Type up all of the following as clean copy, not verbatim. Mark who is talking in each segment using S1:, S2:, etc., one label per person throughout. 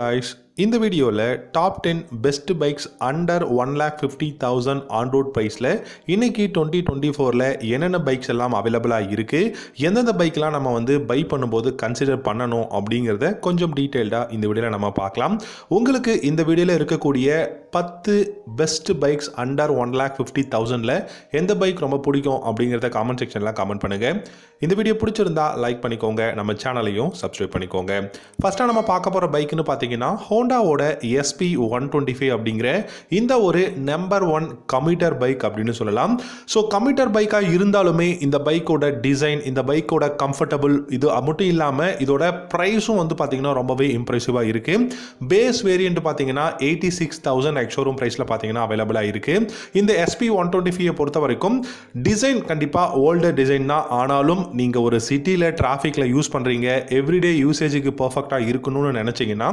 S1: Guys, இந்த வீடியோவில் top 10 best bikes under 1,50,000 on road ப்ரைஸில் இன்னைக்கு 2024ல் என்னென்ன பைக்ஸ் எல்லாம் அவைலபிளாக இருக்குது, எந்தெந்த பைக்லாம் நம்ம பை பண்ணும்போது கன்சிடர் பண்ணணும் அப்படிங்கிறத கொஞ்சம் டீட்டெயில்டாக இந்த வீடியோவில் நம்ம பார்க்கலாம். உங்களுக்கு இந்த வீடியோவில் இருக்கக்கூடிய 10 பெஸ்ட் பைக்ஸ் அண்டர் 1,50,000ல் எந்த பைக் ரொம்ப பிடிக்கும் அப்படிங்கிறத காமெண்ட் செக்ஷனில் காமெண்ட் பண்ணுங்கள். இந்த வீடியோ பிடிச்சிருந்தா லைக் பண்ணிக்கோங்க, நம்ம சேனலையும் சப்ஸ்கிரைப் பண்ணிக்கோங்க. ஃபஸ்ட்டாக நம்ம பார்க்க போகிற பைக்குன்னு பார்த்தீங்கன்னா ஹோண்டாவோட SP125 அப்படிங்கிற இந்த ஒரு நம்பர் 1 கம்யூட்டர் பைக் அப்படின்னு சொல்லலாம். ஸோ கம்யூட்டர் பைக்காக இருந்தாலுமே இந்த பைக்கோட டிசைன், இந்த பைக்கோட கம்ஃபர்டபுள், இது மட்டும் இல்லாமல் இதோட ப்ரைஸும் பார்த்தீங்கன்னா ரொம்பவே இம்ப்ரெசிவாக இருக்குது. பேஸ் வேரியன்ட் பார்த்தீங்கன்னா 86,000 எக்ஷோரூம் ப்ரைஸில் பார்த்தீங்கன்னா அவைலபிளாக இருக்குது. இந்த SP125 பொறுத்த வரைக்கும் டிசைன் கண்டிப்பாக ஓல்டர் டிசைன் தான். ஆனாலும் நீங்கள் ஒரு சிட்டியில் டிராஃபிக்கில் யூஸ் பண்ணுறீங்க, எவ்ரிடே யூசேஜுக்கு பர்ஃபெக்டாக இருக்கணும்னு நினச்சிங்கன்னா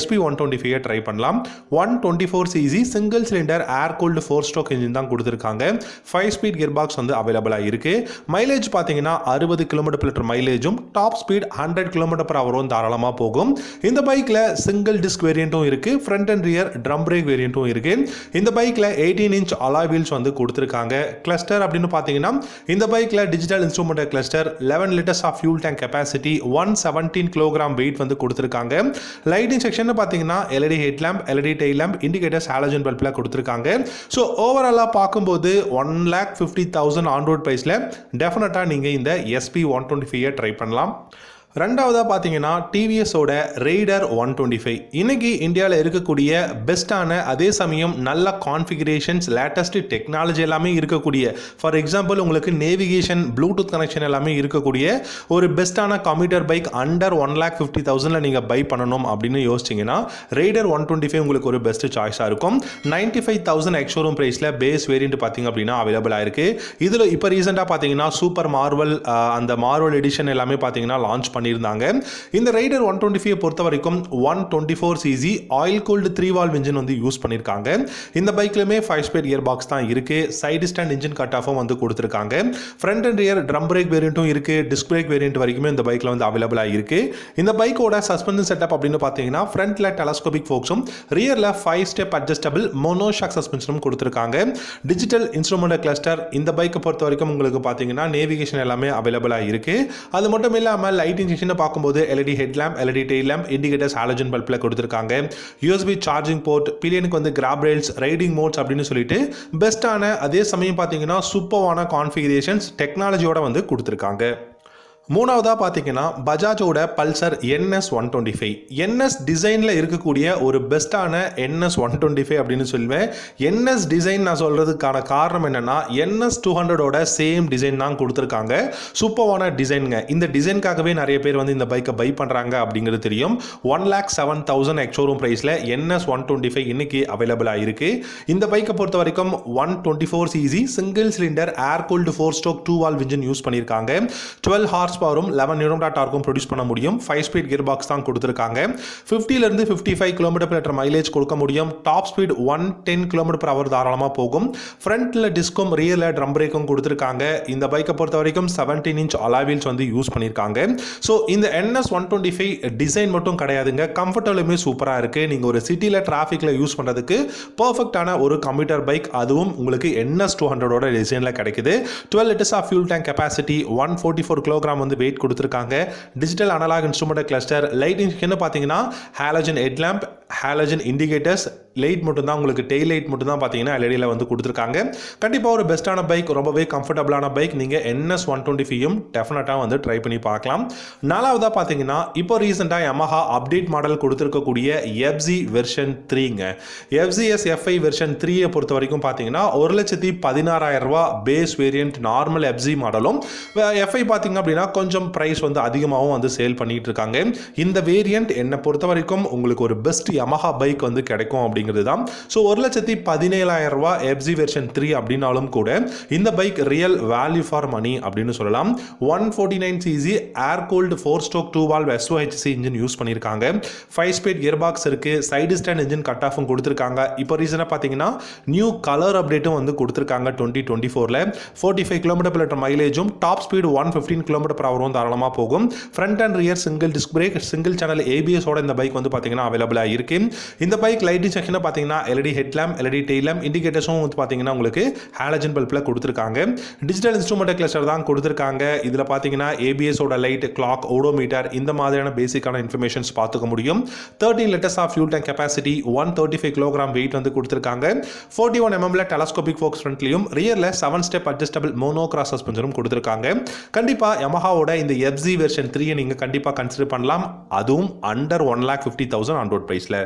S1: SP125 ட்ரை பண்ணலாம். 124cc single cylinder air cooled four stroke engine தான் கொடுத்துருக்காங்க. 5 ஸ்பீட் கியர் பாக்ஸ் அவைலபிளாக இருக்குது. மைலேஜ் பார்த்தீங்கன்னா 60 km/லிட்டர் மைலேஜும், டாப் ஸ்பீட் 100 km/h தாராளமாக போகும். இந்த பைக்கில் சிங்கிள் டிஸ்க் வேரியண்ட்டும் இருக்குது, front and rear drum brake வேரியண்ட்டும் இருக்குது. இந்த பைக்கில் 18 இன்ச் அலாய் வீல்ஸ் கொடுத்துருக்காங்க. கிளஸ்டர் அப்படின்னு பார்த்தீங்கன்னா இந்த பைக்கில் digital instrument cluster, 11 litres of fuel tank capacity, 117 kg weight கொடுத்துருக்காங்க. லைட்டிங் செக்ஷன் பார்த்தீங்கன்னா LED headlamp, LED tail lamp, indicators halogen பல்பில் கொடுத்துருக்காங்க. ஸோ ஓவராலாக பார்க்கும்போது 1,50,000 ஆன் ரோட் ப்ரைஸில் டெஃபினட்டாக நீங்கள் இந்த SP125 ட்ரை பண்ணலாம். ரெண்டாவதாக பார்த்தீங்கன்னா டிவிஎஸோட ரெய்டர் 125 இன்னைக்கு இந்தியாவில் இருக்கக்கூடிய பெஸ்ட்டான, அதே சமயம் நல்ல கான்ஃபிகரேஷன்ஸ், லேட்டஸ்ட் டெக்னாலஜி எல்லாமே இருக்கக்கூடிய, ஃபார் எக்ஸாம்பிள் உங்களுக்கு நேவிகேஷன், ப்ளூடூத் கனெக்ஷன் எல்லாமே இருக்கக்கூடிய ஒரு பெஸ்ட்டான கம்யூட்டர் பைக் அண்டர் 1,50,000ல் நீங்கள் பை பண்ணணும் அப்படின்னு யோசிச்சிங்கன்னா ரெய்டர் 125 உங்களுக்கு ஒரு பெஸ்ட் சாய்ஸாக இருக்கும். 95,000 எக்ஷோரூம் ப்ரைஸில் பேஸ் வேரியன்ட் பார்த்தீங்க அப்படின்னா அவைலபிளாக இருக்குது. இதில் இப்போ ரீசெண்டாக பார்த்தீங்கன்னா சூப்பர் மார்வல், அந்த மார்வல் எடிஷன் எல்லாமே பார்த்தீங்கன்னா லான்ச் பண்ணியிருந்தாங்க. இந்த ரைடர் 125 பொறுத்த வரைக்கும் 124cc oil cooled 3 valve engine use பண்ணியிருக்காங்க. இந்த பைக்லயுமே 5 ஸ்பீட் கியர் பாக்ஸ் தான் இருக்கு. சைடு ஸ்டாண்ட் இன்ஜின் கட் ஆஃபும் கொடுத்துருக்காங்க. Front and rear drum brake வேரியண்ட்டும் இருக்கு, டிஸ்க் பிரேக் வேரியண்ட் வரைக்குமே இந்த பைக்ல அவைலபிளா இருக்கு. இந்த பைக்கோட சஸ்பென்ஷன் செட்டப் அப்படின்னு பார்த்தீங்கன்னா ஃப்ரண்ட்ல டெலஸ்கோபிக் ஃபோக்ஸும், ரியர்ல 5 ஸ்டெப் அட்ஜஸ்டபிள் மோனோஷாக் சஸ்பென்ஷனும் கொடுத்துருக்காங்க. டிஜிட்டல் இன்ஸ்ட்ருமெண்ட் கிளஸ்டர் இந்த பைக்கை பொறுத்த வரைக்கும் உங்களுக்கு பார்த்தீங்கன்னா நேவிகேஷன் எல்லாமே அவைலபிளா இருக்கு. அது மட்டும் இல்லாமல் லைட்டிங் பார்க்கும்போது LED headlamp, LED tail lamp, indicators halogen பல்பில் கொடுத்துருக்காங்க. USB சார்ஜிங் போர்ட், பிலியனுக்கு கிராப் ரெயில்ஸ், ரைடிங் மோட்ஸ் அப்படின்னு சொல்லிட்டு பெஸ்ட்டான, அதே சமயம் பார்த்தீங்கன்னா சூப்பரான கான்ஃபிகரேஷன்ஸ் டெக்னாலஜியோட கொடுத்துருக்காங்க. மூணாவதாக பார்த்தீங்கன்னா பஜாஜோட பல்சர் NS125. NS டிசைனில் இருக்கக்கூடிய ஒரு பெஸ்ட்டான NS125 அப்படின்னு சொல்லுவேன். NS டிசைன் நான் சொல்கிறதுக்கான காரணம் என்னென்னா NS200ஓட சேம் டிசைன் தான் கொடுத்துருக்காங்க. சூப்பரான டிசைனுங்க. இந்த டிசைனுக்காகவே நிறைய பேர் இந்த பைக்கை பை பண்ணுறாங்க அப்படிங்கிறது தெரியும். 1,07,000 எக்ஷோரூம் ப்ரைஸில் NS125 இன்னைக்கு அவைலபிளாக இருக்குது. இந்த பைக்கை பொறுத்த வரைக்கும் 124cc single cylinder air cooled four stroke 2 valve engine use பண்ணியிருக்காங்க. 12 ஹார்ஸ் பவரும் 11 நியூட்டன் டார்க்கும் ப்ரொடியூஸ் பண்ண முடியும். 5 ஸ்பீட் கியர் பாக்ஸ் தான் கொடுத்துருக்காங்க. 50 to 55 km/h மைலேஜ் கொடுக்க முடியும். டாப் ஸ்பீட் 110 km/h தாராளமாக போகும். ஃப்ரண்ட்ல டிஸ்கும் ரியர்ல ட்ரம் பிரேக்கும் கொடுத்துருக்காங்க. இந்த பைக்கை பொறுத்த வரைக்கும் 17 இன்ச் அலாய் வீல்ஸ் யூஸ் பண்ணியிருக்காங்க. ஸோ இந்த NS125 டிசைன் மட்டும் கிடையாதுங்க, கம்ஃபர்டபுளுமே சூப்பராக இருக்கு. நீங்க ஒரு சிட்டியில் டிராஃபிக்ல யூஸ் பண்றதுக்கு பர்ஃபெக்டான ஒரு கம்யூட்டர் பைக், அதுவும் உங்களுக்கு NS200ஓட டிசைன்ல கிடைக்குது. 12 litres of fuel tank capacity, 144 kg weight கொடுத்துருக்காங்க. Digital analogue instrument cluster, lighting பார்த்தீங்கன்னா halogen headlamp, halogen indicators, light மட்டும் தான் உங்களுக்கு, டெயில் லைட் மட்டும் தான் பார்த்தீங்கன்னா LEDல கொடுத்துருக்காங்க. கண்டிப்பாக ஒரு பெஸ்ட்டான பைக், ரொம்பவே கம்ஃபர்டபுளான பைக். நீங்கள் NS125 டெஃபினட்டாக ட்ரை பண்ணி பார்க்கலாம். நாலாவதாக பார்த்தீங்கன்னா இப்போ ரீசெண்டாக Yamaha அப்டேட் மாடல் கொடுத்துருக்கக்கூடிய FZ வெர்ஷன் 3ங்க. FZS FI வெர்ஷன் 3 பொறுத்த வரைக்கும் பார்த்தீங்கன்னா 1,16,000 ரூபா பேஸ் வேரியன்ட் நார்மல் FZ மாடலும், FI பார்த்தீங்க அப்படின்னா கொஞ்சம் ப்ரைஸ் அதிகமாகவும் சேல் பண்ணிட்டு இருக்காங்க. இந்த வேரியன்ட் என்னை பொறுத்த வரைக்கும் உங்களுக்கு ஒரு பெஸ்ட் Yamaha பைக் கிடைக்கும் அப்படிங்கிறது அப்படிங்கிறது தான். ஸோ 1,17,000 ரூபா எஃப்சி வெர்ஷன் 3 அப்படின்னாலும் கூட இந்த bike real value for money அப்படின்னு சொல்லலாம். 149cc air cooled 4 stroke 2 valve SOHC engine use பண்ணியிருக்காங்க. 5 ஸ்பீட் கியர் பாக்ஸ் இருக்கு. சைடு ஸ்டாண்ட் இன்ஜின் கட் ஆஃபும் கொடுத்துருக்காங்க. இப்போ ரீசனாக பார்த்தீங்கன்னா நியூ கலர் அப்டேட்டும் வந்து கொடுத்துருக்காங்க 2024ல. 45 km/h மைலேஜும் டாப் ஸ்பீடு 115 km/h தாராளமாக போகும். Front and rear single disc brake, single channel ABS ஓட இந்த பைக் வந்து பார்த்தீங்கன்னா அவைலபிளாக இருக்கு. இந்த பைக் லைட்டிங் செக்ஷனை பார்த்தீங்கன்னா LED headlamp, LED tail lamp, இண்டிகேட்டர்ஸும் வந்து பார்த்தீங்கன்னா உங்களுக்கு ஹாலஜன் பல்பில் கொடுத்துருக்காங்க. டிஜிட்டல் இன்ஸ்ட்ருமெண்ட் கிளஸ்டர் தான் கொடுத்துருக்காங்க. இதில் பார்த்தீங்கன்னா ABS ஓட லைட், கிளாக், ஓடோமீட்டர் இந்த மாதிரியான பேசிக்கான இன்ஃபர்மேஷன்ஸ் பார்த்துக்க முடியும். 13 liters of fuel tank capacity, 135 kg weight வந்து கொடுத்துருக்காங்க. 41 mm டெலஸ்கோபிக் ஃபோக்ஸ் ஃப்ரண்ட்லையும் ரியரில் 7 ஸ்டெப் அட்ஜஸ்டபிள் மோனோ கிராஸ் சஸ்பென்ஷனும் கொடுத்துருக்காங்க. கண்டிப்பாக யமஹாவோட இந்த FZ வெர்ஷன் 3 நீங்கள் கண்டிப்பாக கன்சிடர் பண்ணலாம். அதுவும் அண்டர் 1,50,000 ஆன் ரோட் ப்ரைஸில்.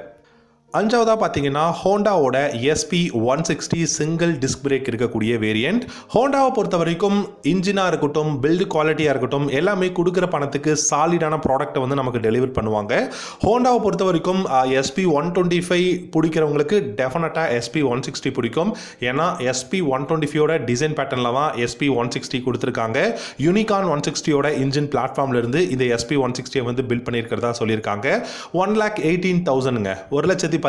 S1: அஞ்சாவதாக பார்த்தீங்கன்னா ஹோண்டாவோட SP160 சிங்கிள் டிஸ்க் பிரேக் இருக்கக்கூடிய வேரியண்ட். ஹோண்டாவை பொறுத்த வரைக்கும் இன்ஜினாக இருக்கட்டும், பில்டு குவாலிட்டியாக இருக்கட்டும், எல்லாமே கொடுக்குற பணத்துக்கு சாலிடான ப்ராடக்ட்டை வந்து நமக்கு டெலிவர் பண்ணுவாங்க. ஹோண்டாவை பொறுத்த வரைக்கும் SP125 பிடிக்கிறவங்களுக்கு டெஃபினட்டாக SP160 பிடிக்கும். ஏன்னா SP125யோட டிசைன் பேட்டர்னில் தான் SP160 கொடுத்துருக்காங்க. யூனிகான் 160யோட இன்ஜின் பிளாட்ஃபார்ம்லேருந்து இந்த SP160 வந்து பில்ட் பண்ணியிருக்கிறதா சொல்லியிருக்காங்க. 1,18,000ங்க, 1,18,000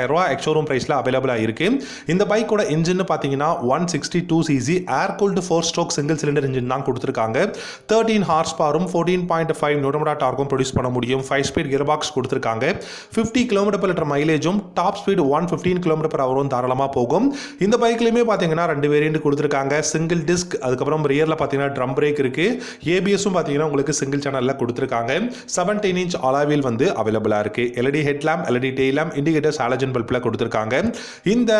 S1: ரூபா எக்ஸ்ஷோரூம் பிரைஸ்ல அவைலபிளா இருக்கு. இந்த பைக்கோட இன்ஜின் பாத்தீங்கன்னா 162cc ஏர் cooled 4 stroke single cylinder engine தான் கொடுத்துருக்காங்க. 13 ஹார்ஸ் பவரும் 14.5 Nm டார்க்கும் ப்ரொடியூஸ் பண்ண முடியும். 5 ஸ்பீட் கியர் பாக்ஸ் கொடுத்துருக்காங்க. 50 km/h மைலேஜும் டாப் ஸ்பீடு 115 km/h தாராளமா போகும். இந்த பைக்லயுமே பாத்தீங்கன்னா 2 வேரியன்ட் கொடுத்துருக்காங்க. சிங்கிள் டிஸ்க், அதுக்கப்புறம் ரியர்ல பாத்தீங்கன்னா ட்ரம் பிரேக் இருக்கு. ABSும் பாத்தீங்கன்னா உங்களுக்கு சிங்கிள் சேனல்ல கொடுத்துருக்காங்க. 17 inch அலாய் வீல் வந்து அவைலபிளா இருக்கு. LED headlamp, LED tail lamp, indicators halogen பல்பில் கொடுத்துருக்காங்க. இந்த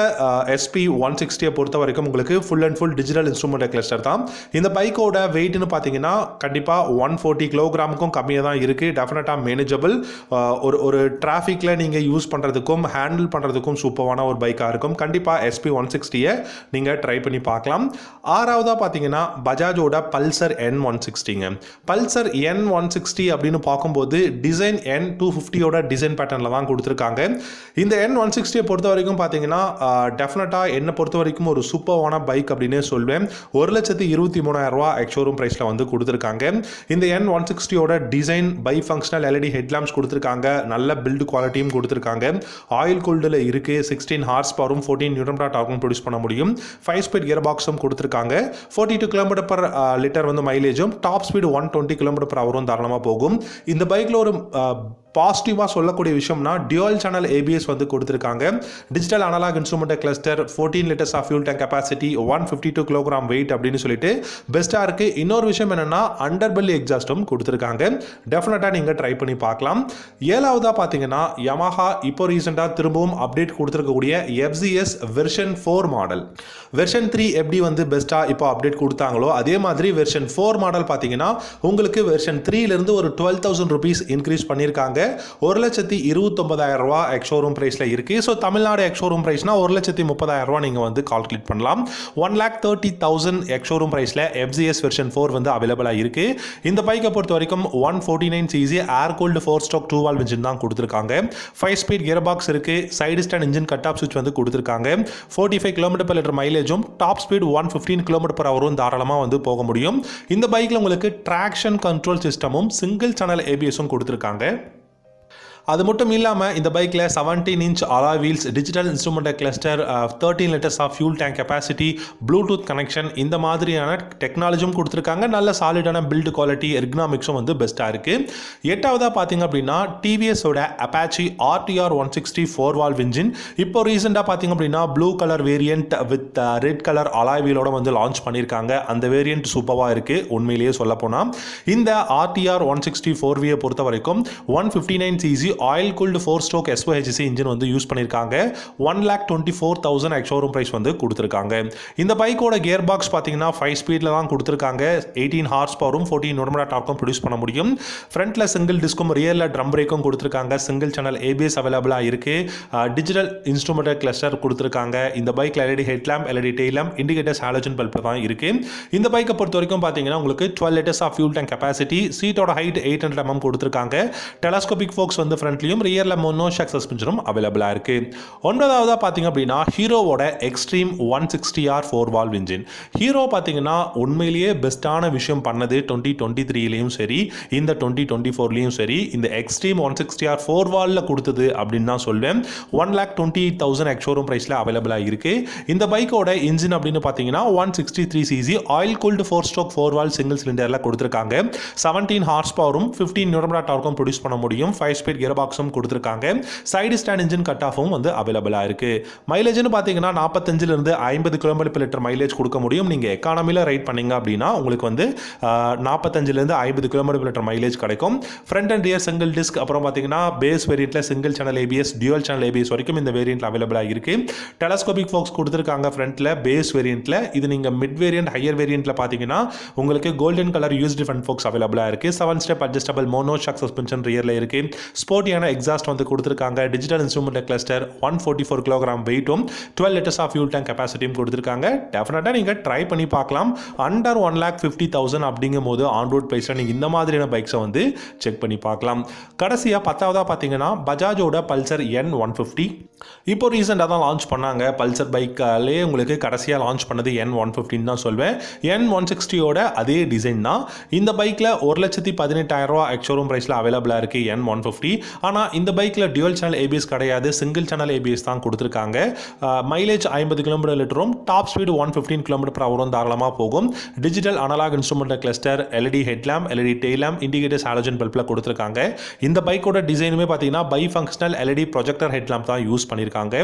S1: SP160 பொறுத்த வரைக்கும் உங்களுக்கு full and full digital instrument cluster தான். இந்த பைக்கோட வெயிட்னு பார்த்தீங்கன்னா கண்டிப்பாக 140 kg கம்மியாக தான் இருக்கு. டெஃபினட்டாக மேனேஜபிள். ஒரு டிராஃபிக்கில் நீங்கள் யூஸ் பண்ணுறதுக்கும் ஹேண்டில் பண்ணுறதுக்கும் சூப்பரான ஒரு பைக்காக இருக்கும். கண்டிப்பாக SP160 நீங்கள் ட்ரை பண்ணி பார்க்கலாம். ஆறாவதாக பார்த்தீங்கன்னா பஜாஜோட பல்சர் N160ங்க. பல்சர் N160 அப்படின்னு பார்க்கும்போது டிசைன் N250யோட டிசைன் பேட்டர்னில் தான் கொடுத்துருக்காங்க. இந்த N160 பொறுத்த வரைக்கும் பார்த்தீங்கன்னா டெஃபினட்டாக என்னை பொறுத்த வரைக்கும் ஒரு சூப்பரான பைக் அப்படின்னு சொல்வேன். 1,23,000 ரூபா எக்ஸ்ஷோரூம் பிரைஸில் வந்து கொடுத்துருக்காங்க. இந்த N160யோட design by functional LED headlamps கொடுத்துருக்காங்க. நல்ல பில்டு குவாலிட்டியும் கொடுத்துருக்காங்க. ஆயில் கூல்டில் இருக்கு. 16 ஹார்ஸ் பவரும் 14 Nm டார்க்கும் ப்ரொடியூஸ் பண்ண முடியும். 5 ஸ்பீட் கியர் பாக்ஸும் கொடுத்துருக்காங்க. 42 km/L வந்து மைலேஜும் டாப் ஸ்பீடு 120 km/h தாராளமாக போகும். இந்த பைக்கில் ஒரு பாசிட்டிவாக சொல்லக்கூடிய விஷயம்னா டியூவல் சேனல் ABS வந்து கொடுத்துருக்காங்க. Digital analogue instrument cluster, 14 liters of fuel tank capacity, 152 kg weight அப்படின்னு சொல்லிட்டு பெஸ்ட்டாக இருக்கு. இன்னொரு விஷயம் என்னன்னா அண்டர் பெல்லி எக்ஸாஸ்டும் கொடுத்துருக்காங்க. டெஃபினட்டாக நீங்கள் ட்ரை பண்ணி பார்க்கலாம். ஏழாவதாக பார்த்தீங்கன்னா யமஹா இப்போ ரீசெண்டாக திரும்பவும் அப்டேட் கொடுத்துருக்கக்கூடிய FZS வெர்ஷன் 4 மாடல். வெர்ஷன் 3 எப்படி வந்து பெஸ்ட்டாக இப்போ அப்டேட் கொடுத்தாங்களோ அதே மாதிரி வெர்ஷன் 4 மாடல் பார்த்தீங்கன்னா உங்களுக்கு வெர்ஷன் 3லேருந்து ஒரு 12,000 rupees இன்க்ரீஸ் பண்ணியிருக்காங்க. 1,29,000 ரூபா எக்ஸ்ஷோரூம் பிரைஸ்ல இருக்கு. ஸோ தமிழ்நாடு எக்ஸ்ஷோரூம் பிரைஸ்னா 1,30,000 ரூபா நீங்க வந்து கால்குலேட் பண்ணலாம். 1,30,000 எக்ஸ்ஷோரூம் பிரைஸ்ல FZS வெர்ஷன் 4 வந்து அவைலபிளா இருக்கு. இந்த பைக்கை பொறுத்த வரைக்கும் 149cc air cooled 4 stroke 2 valve engine தான் கொடுத்துருக்காங்க. 5 ஸ்பீட் கியர் பாக்ஸ் இருக்கு. Side stand engine cut off சுவிட்ச் வந்து கொடுத்துருக்காங்க. 45 km/h மைலேஜும் டாப் ஸ்பீட் 115 km/h தாராளமாக வந்து போக முடியும். இந்த பைக்ல உங்களுக்கு ட்ராக்ஷன் கண்ட்ரோல் சிஸ்டமும் சிங்கிள் சேனல் ABSும் கொடுத்துருக்காங்க. அது மட்டும் இல்லாமல் இந்த பைக்கில் 17 inch alloy wheels, digital instrument cluster, 13 liters of fuel tank capacity, Bluetooth connection இந்த மாதிரியான டெக்னாலஜியும் கொடுத்துருக்காங்க. நல்ல சாலிடான பில்டு குவாலிட்டி, எர்கனாமிக்ஸும் வந்து பெஸ்ட்டாக இருக்குது. எட்டாவதாக பார்த்தீங்க அப்படின்னா டிவிஎஸோட அப்பாச்சி RTR 160 4 வால்வ் இன்ஜின். இப்போ ரீசெண்டாக பார்த்தீங்க அப்படின்னா blue colour variant with red colour alloy வீலோட வந்து லான்ச் பண்ணியிருக்காங்க. அந்த வேரியண்ட் சூப்பராக இருக்குது உண்மையிலேயே சொல்ல போனால். இந்த RTR 160 4V பொறுத்த வரைக்கும் 159cc oil cooled 4 stroke SOHC engine வந்து யூஸ் பண்ணியிருக்காங்க. 1,24,000 எக்ஸ்ஷோரூம் பிரைஸ் வந்து கொடுத்துருக்காங்க. இந்த பைக்கோட கியர் பாக்ஸ் பார்த்தீங்கன்னா 5 ஸ்பீடில் தான் கொடுத்துருக்காங்க. 18 ஹார்ஸ் பவரும் 14 Nm டார்க்கும் ப்ரொடியூஸ் பண்ண முடியும். ஃப்ரண்ட்டில் சிங்கிள் டிஸ்க்கும் ரியரில் ட்ரம் பிரேக்கும் கொடுத்துருக்காங்க. சிங்கிள் சேனல் ABS அவைலபிளாக இருக்குது. டிஜிட்டல் இன்ஸ்ட்ருமெண்ட் கிளஸ்டர் கொடுத்துருக்காங்க. இந்த பைக்கில் LED headlamp, LED tail lamp, indicators halogen பல்பில் தான் இருக்குது. இந்த பைக்கை பொறுத்த வரைக்கும் பார்த்தீங்கன்னா உங்களுக்கு 12 liters of fuel tank capacity, சீட்டோட ஹைட் 800 mm கொடுத்துருக்காங்க. டெலஸ்கோபிக் ஃபோக்ஸ் வந்து ஃப்ரண்ட்லையும் ரியரில் மோனோஷாக் சஸ்பென்ஷனும் அவைலபிளாக இருக்குது. 9ஆவதாக பார்த்தீங்க அப்படின்னா ஹீரோவோட extreme 160R 4 valve engine. Hero பார்த்தீங்கன்னா உண்மையிலேயே பெஸ்ட்டான விஷயம் பண்ணது 2023லையும் சரி இந்த 2024லையும் சரி இந்த எக்ஸ்ட்ரீம் 160R 4 வால்வில் கொடுத்தது அப்படின்னு தான் சொல்வேன். 1,28,000 எக்ஸ்ஷோரூம் ப்ரைஸில் அவைலபிளாக இருக்குது. இந்த பைக்கோட இன்ஜின் அப்படின்னு பார்த்தீங்கன்னா 163cc oil cooled 4-stroke 4 valve single சிலிண்டரில் கொடுத்துருக்காங்க. 17 ஹார்ஸ் பவரும் 15 நியூட்டன் டார்க்கும் ப்ரொடியூஸ் பண்ண முடியும். 5 ஸ்பீட் கியர் பாக்ஸும் கொடுத்துருக்காங்க. சைடு ஸ்டாண்ட் இன்ஜின் கட் ஆஃபும் வந்து அவைலபிளாக இருக்குது. மைலேஜ்னு பார்த்தீங்கன்னா 45லிருந்து 50 km/லிட்டர் மைலேஜ் கொடுக்க முடியும். நீங்கள் எக்கானமியில் ரைட் பண்ணீங்க அப்படின்னா உங்களுக்கு வந்து 45லிருந்து 50 km/லிட்டர் மைலேஜ் கிடைக்கும். Front and rear single disc, அப்புறம் பார்த்தீங்கன்னா பேஸ் வேரியண்ட்டில் single channel ABS, dual channel ABS வரைக்கும் இந்த வேரியண்ட்டில் அவைலபிளாக இருக்குது. டெலஸ்கோபிக் ஃபோக்ஸ் கொடுத்துருக்காங்க ஃப்ரண்ட்டில் பேஸ் வேரியண்ட்டில். இது நீங்கள் மிட் வேரியண்ட் ஹையர் வேரியண்ட்டில் பார்த்தீங்கன்னா உங்களுக்கு golden colour used front forks அவைலபிளாக இருக்குது. 7 ஸ்டெப் அட்ஜஸ்டபிள் மோனோஷாக் சஸ்பென்ஷன் ரியரில் இருக்குது. ஸ்போர்ட்டியான எக்ஸாஸ்ட் வந்து கொடுத்துருக்காங்க. டிஜிட்டல் இன்ஸ்ட்ருமெண்ட் கிளஸ்டர், 144 கிலோகிராம் வெயிட்டும் 12 லிட்டர்ஸ் ஆஃப் ஃபியூல் டேங்க் கெப்பாசிட்டியும் கொடுத்துருக்காங்க. டெஃபினட்டாக நீங்கள் ட்ரை பண்ணி பார்க்கலாம். அண்டர் 1,50,000 அப்படிங்கும் போது ஆன் ரோட் ப்ரைஸில் நீங்கள் இந்த மாதிரியான பைக்ஸை வந்து செக் பண்ணி பார்க்கலாம். கடைசியாக 10ஆவதாக பார்த்தீங்கன்னா பஜாஜோட பல்சர் N150. இப்போ ரீசெண்டாக தான் லான்ச் பண்ணாங்க. பல்சர் பைக்காலே உங்களுக்கு கடைசியாக லான்ச் பண்ணது N150 தான் சொல்வேன். N160யோட அதே டிசைன் தான். இந்த பைக்கில் 1,18,000 எக்ஸ்ஷோரூம் ப்ரைஸில் அவைலபிளாக இருக்குது N150. ஆனால் இந்த பைக்கில் டியூவல் சேனல் ஏபிஎஸ் கிடையாது, சிங்கிள் சேனல் ஏபிஎஸ் தான் கொடுத்துருக்காங்க. மைலேஜ் 50 km/லிட்டரும் டாப் ஸ்பீடு 115 km/h தாராளமாக போகும். Digital analogue instrument cluster, LED headlamp, LED tail lamp, indicators, halogen பல்பில் கொடுத்துருக்காங்க. இந்த பைக்கோட டிசைனுமே பார்த்தீங்கன்னா bi functional LED projector headlamp தான் யூஸ் பண்ணியிருக்காங்க.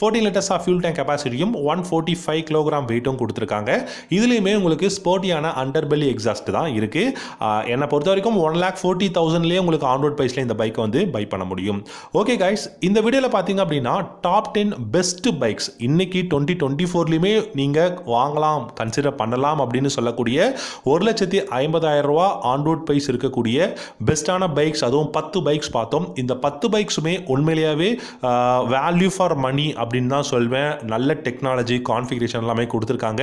S1: 14 லிட்டர்ஸ் ஆஃப் ஃபியூல் டேங்க் கெப்பாசிட்டியும் 145 கிலோகிராம் வெயிட்டும் கொடுத்துருக்காங்க. இதுலேயுமே உங்களுக்கு ஸ்போர்ட்டியான அண்டர் பெல்லி எக்ஸாஸ்ட் தான் இருக்குது. என்னை பொறுத்த வரைக்கும் 1,40,000லேயே உங்களுக்கு ஆன் ரோட் ப்ரைஸில் இந்த பைக்கை வந்து பை பண்ண முடியும். ஓகே கைஸ், இந்த வீடியோவில் பார்த்தீங்க அப்படின்னா டாப் 10 பெஸ்ட் பைக்ஸ் இன்னைக்கு 2024லையுமே நீங்கள் வாங்கலாம், கன்சிடர் பண்ணலாம் அப்படின்னு சொல்லக்கூடிய 1,50,000 ஆன் ரோட் ப்ரைஸ் இருக்கக்கூடிய பெஸ்ட்டான பைக்ஸ், அதுவும் 10 பைக்ஸ் பார்த்தோம். இந்த 10 பைக்ஸுமே உண்மையிலேயே வேல்யூ ஃபார் மணி அப்படின்னு தான் சொல்வேன். நல்ல டெக்னாலஜி, கான்ஃபிகரேஷன் எல்லாமே கொடுத்துருக்காங்க.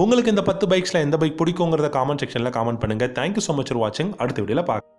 S1: உங்களுக்கு இந்த 10 பைக்ஸில் எந்த பைக் பிடிக்குங்கிறத காமெண்ட் செக்ஷனில் காமெண்ட் பண்ணுங்கள். தேங்க்யூ ஸோ மச் ஃபார் வாட்சிங். அடுத்த வீடியோவில் பார்க்கலாம்.